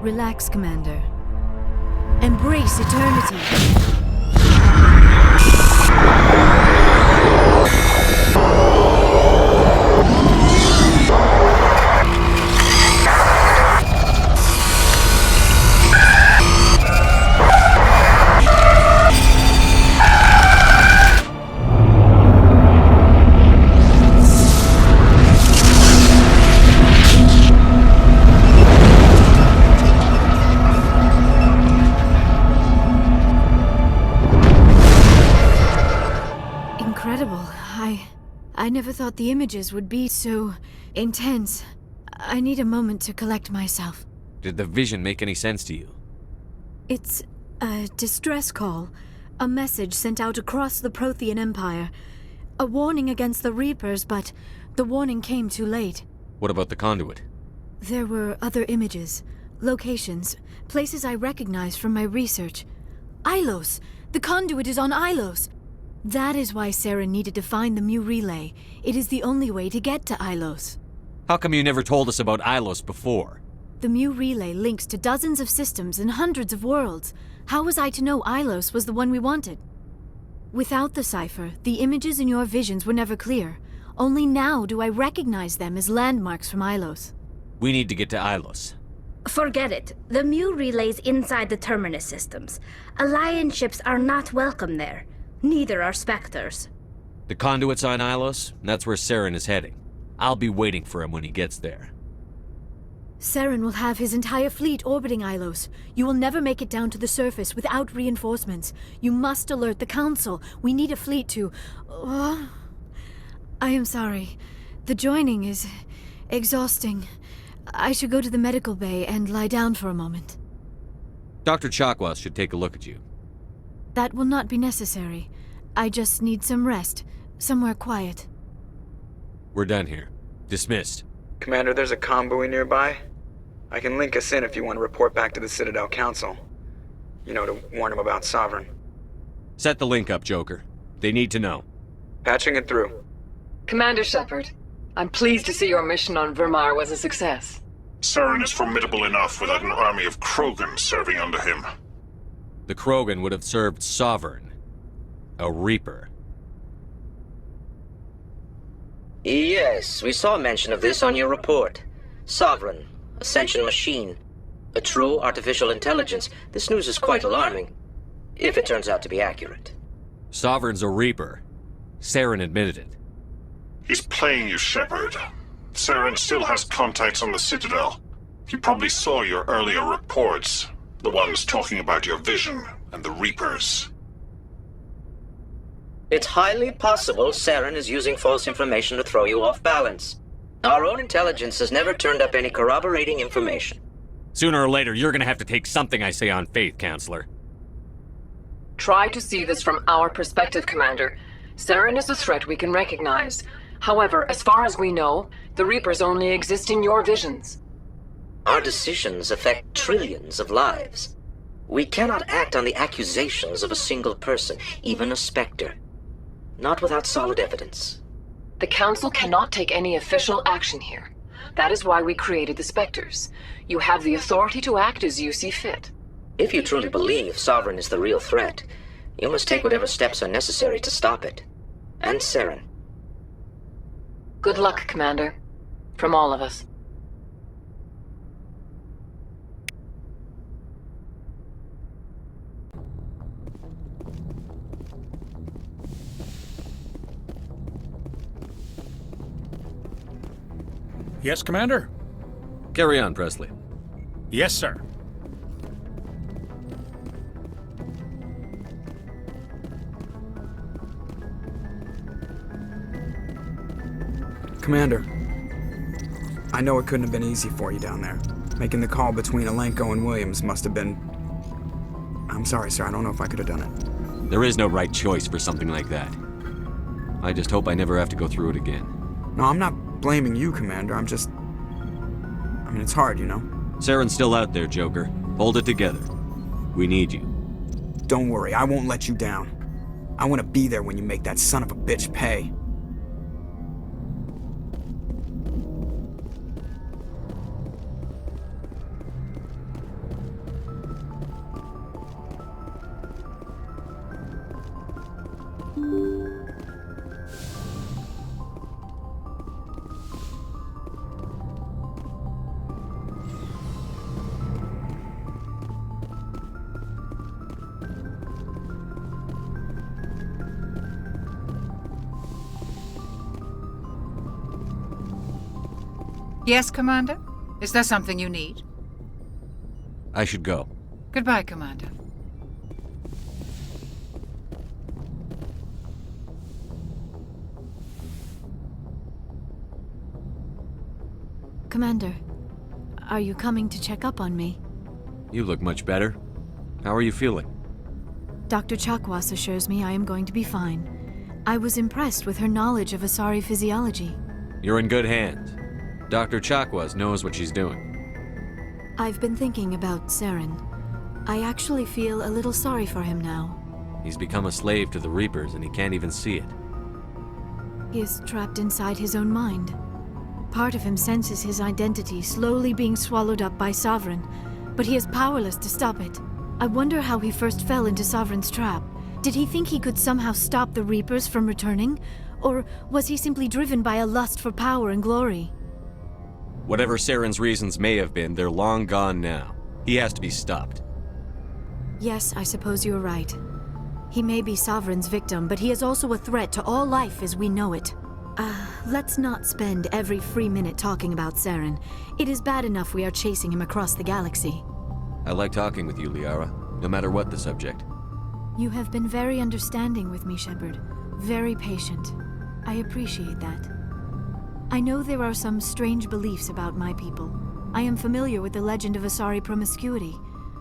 Relax, Commander. Embrace eternity. Incredible. I never thought the images would be so intense. I need a moment to collect myself. Did the vision make any sense to you? It's a distress call. A message sent out across the Prothean Empire. A warning against the Reapers, but the warning came too late. What about the conduit? There were other images, locations, places I recognized from my research. Ilos! The conduit is on Ilos! That is why Saren needed to find the Mu Relay. It is the only way to get to Ilos. How come you never told us about Ilos before? The Mu Relay links to dozens of systems and hundreds of worlds. How was I to know Ilos was the one we wanted? Without the cipher, the images in your visions were never clear. Only now do I recognize them as landmarks from Ilos. We need to get to Ilos. Forget it. The Mu Relay's inside the Terminus systems. Alliance ships are not welcome there. Neither are Spectres. The conduit's on Ilos, and that's where Saren is heading. I'll be waiting for him when he gets there. Saren will have his entire fleet orbiting Ilos. You will never make it down to the surface without reinforcements. You must alert the Council. We need a fleet to... I am sorry. The joining is exhausting. I should go to the medical bay and lie down for a moment. Dr. Chakwas should take a look at you. That will not be necessary. I just need some rest. Somewhere quiet. We're done here. Dismissed. Commander, there's a convoy nearby. I can link us in if you want to report back to the Citadel Council. You know, to warn them about Sovereign. Set the link up, Joker. They need to know. Patching it through. Commander Shepard, I'm pleased to see your mission on Vermar was a success. Saren is formidable enough without an army of Krogan serving under him. The Krogan would have served Sovereign. A Reaper. Yes, we saw mention of this on your report. Sovereign, Ascension machine. A true artificial intelligence. This news is quite alarming. If it turns out to be accurate. Sovereign's a Reaper. Saren admitted it. He's playing you, Shepard. Saren still has contacts on the Citadel. He probably saw your earlier reports. The ones talking about your vision and the Reapers. It's highly possible Saren is using false information to throw you off balance. Our own intelligence has never turned up any corroborating information. Sooner or later, you're gonna have to take something I say on faith, Counselor. Try to see this from our perspective, Commander. Saren is a threat we can recognize. However, as far as we know, the Reapers only exist in your visions. Our decisions affect trillions of lives. We cannot act on the accusations of a single person, even a Spectre. Not without solid evidence. The Council cannot take any official action here. That is why we created the Spectres. You have the authority to act as you see fit. If you truly believe Sovereign is the real threat, you must take whatever steps are necessary to stop it. And Saren. Good luck, Commander. From all of us. Yes, Commander? Carry on, Presley. Yes, sir. Commander, I know it couldn't have been easy for you down there. Making the call between Alenko and Williams must have been... I'm sorry, sir. I don't know if I could have done it. There is no right choice for something like that. I just hope I never have to go through it again. No, I'm not blaming you, Commander. I'm just... I mean, it's hard, you know? Saren's still out there, Joker. Hold it together. We need you. Don't worry, I won't let you down. I want to be there when you make that son of a bitch pay. Yes, Commander? Is there something you need? I should go. Goodbye, Commander. Commander, are you coming to check up on me? You look much better. How are you feeling? Dr. Chakwas assures me I am going to be fine. I was impressed with her knowledge of Asari physiology. You're in good hands. Dr. Chakwas knows what she's doing. I've been thinking about Saren. I actually feel a little sorry for him now. He's become a slave to the Reapers and he can't even see it. He is trapped inside his own mind. Part of him senses his identity slowly being swallowed up by Sovereign, but he is powerless to stop it. I wonder how he first fell into Sovereign's trap. Did he think he could somehow stop the Reapers from returning? Or was he simply driven by a lust for power and glory? Whatever Saren's reasons may have been, they're long gone now. He has to be stopped. Yes, I suppose you're right. He may be Sovereign's victim, but he is also a threat to all life as we know it. Let's not spend every free minute talking about Saren. It is bad enough we are chasing him across the galaxy. I like talking with you, Liara, no matter what the subject. You have been very understanding with me, Shepard. Very patient. I appreciate that. I know there are some strange beliefs about my people. I am familiar with the legend of Asari promiscuity,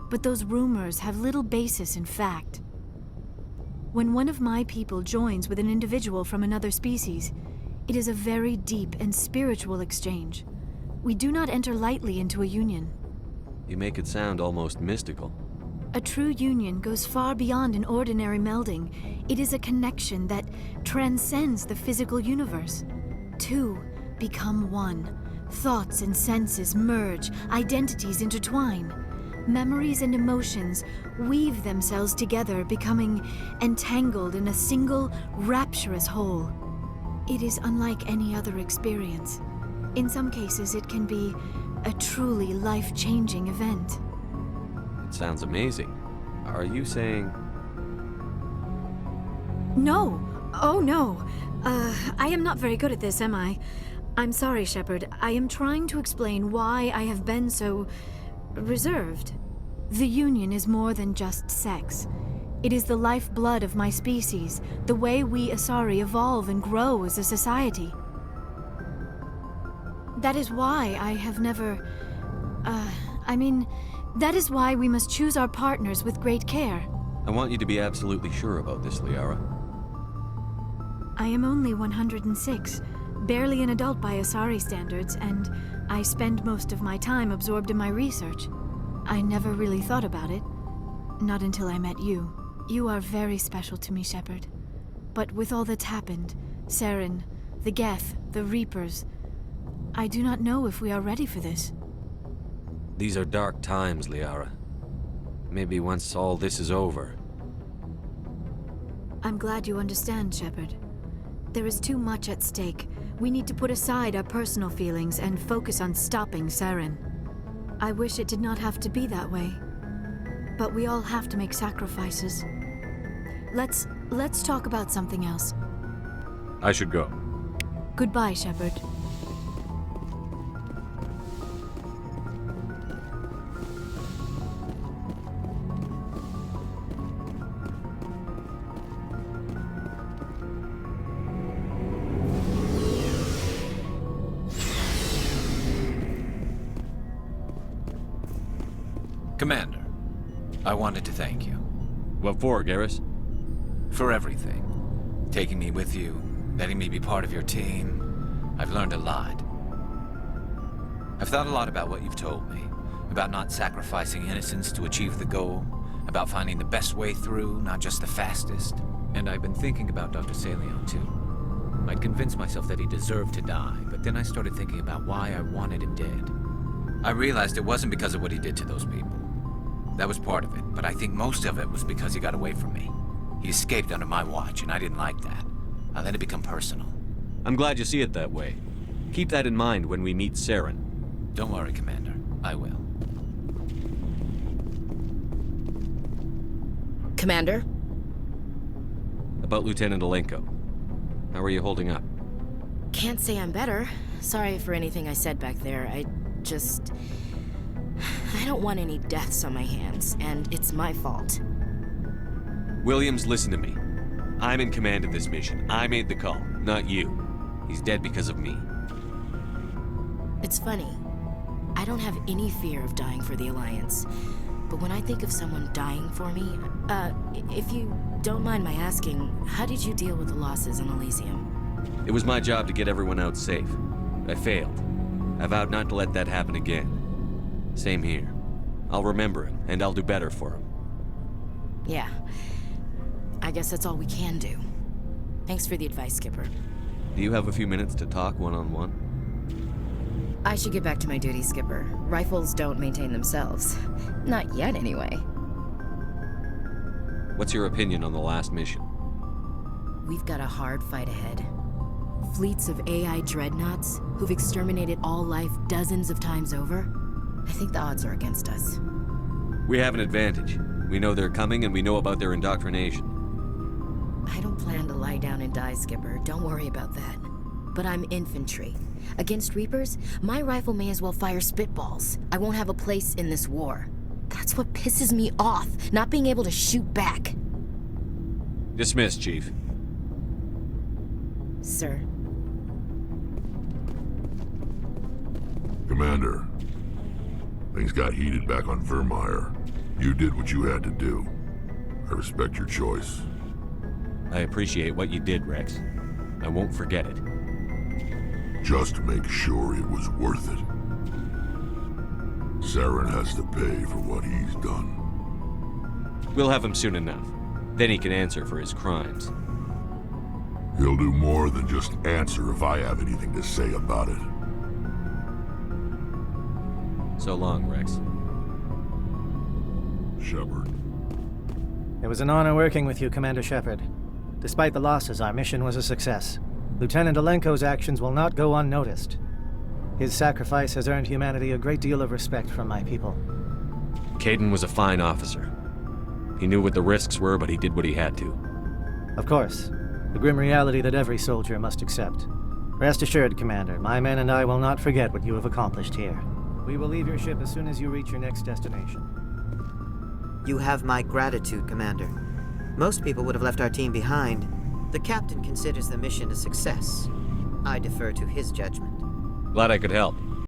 but those rumors have little basis in fact. When one of my people joins with an individual from another species, it is a very deep and spiritual exchange. We do not enter lightly into a union. You make it sound almost mystical. A true union goes far beyond an ordinary melding. It is a connection that transcends the physical universe. Two become one. Thoughts and senses merge, identities intertwine. Memories and emotions weave themselves together, becoming entangled in a single, rapturous whole. It is unlike any other experience. In some cases, it can be a truly life-changing event. It sounds amazing. Are you saying... No! Oh, no! I am not very good at this, am I? I'm sorry, Shepard. I am trying to explain why I have been so... reserved. The Union is more than just sex. It is the lifeblood of my species, the way we Asari evolve and grow as a society. That is why I have never... that is why we must choose our partners with great care. I want you to be absolutely sure about this, Liara. I am only 106, barely an adult by Asari standards, and I spend most of my time absorbed in my research. I never really thought about it. Not until I met you. You are very special to me, Shepard. But with all that's happened, Saren, the Geth, the Reapers, I do not know if we are ready for this. These are dark times, Liara. Maybe once all this is over... I'm glad you understand, Shepard. There is too much at stake. We need to put aside our personal feelings and focus on stopping Saren. I wish it did not have to be that way. But we all have to make sacrifices. Let's talk about something else. I should go. Goodbye, Shepard. Commander, I wanted to thank you. What for, Garrus? For everything. Taking me with you, letting me be part of your team. I've learned a lot. I've thought a lot about what you've told me. About not sacrificing innocence to achieve the goal. About finding the best way through, not just the fastest. And I've been thinking about Dr. Saleon, too. I'd convinced myself that he deserved to die, but then I started thinking about why I wanted him dead. I realized it wasn't because of what he did to those people. That was part of it, but I think most of it was because he got away from me. He escaped under my watch, and I didn't like that. I let it become personal. I'm glad you see it that way. Keep that in mind when we meet Saren. Don't worry, Commander. I will. Commander? About Lieutenant Alenko. How are you holding up? Can't say I'm better. Sorry for anything I said back there. I don't want any deaths on my hands, and it's my fault. Williams, listen to me. I'm in command of this mission. I made the call, not you. He's dead because of me. It's funny. I don't have any fear of dying for the Alliance. But when I think of someone dying for me, if you don't mind my asking, how did you deal with the losses on Elysium? It was my job to get everyone out safe. I failed. I vowed not to let that happen again. Same here. I'll remember him, and I'll do better for him. Yeah. I guess that's all we can do. Thanks for the advice, Skipper. Do you have a few minutes to talk one-on-one? I should get back to my duty, Skipper. Rifles don't maintain themselves. Not yet, anyway. What's your opinion on the last mission? We've got a hard fight ahead. Fleets of AI dreadnoughts who've exterminated all life dozens of times over. I think the odds are against us. We have an advantage. We know they're coming, and we know about their indoctrination. I don't plan to lie down and die, Skipper. Don't worry about that. But I'm infantry. Against Reapers, my rifle may as well fire spitballs. I won't have a place in this war. That's what pisses me off, not being able to shoot back. Dismissed, Chief. Sir. Commander, things got heated back on Vermeer. You did what you had to do. I respect your choice. I appreciate what you did, Rex. I won't forget it. Just make sure it was worth it. Saren has to pay for what he's done. We'll have him soon enough. Then he can answer for his crimes. He'll do more than just answer if I have anything to say about it. So long, Rex. Shepard. It was an honor working with you, Commander Shepard. Despite the losses, our mission was a success. Lieutenant Alenko's actions will not go unnoticed. His sacrifice has earned humanity a great deal of respect from my people. Caden was a fine officer. He knew what the risks were, but he did what he had to. Of course. The grim reality that every soldier must accept. Rest assured, Commander, my men and I will not forget what you have accomplished here. We will leave your ship as soon as you reach your next destination. You have my gratitude, Commander. Most people would have left our team behind. The captain considers the mission a success. I defer to his judgment. Glad I could help.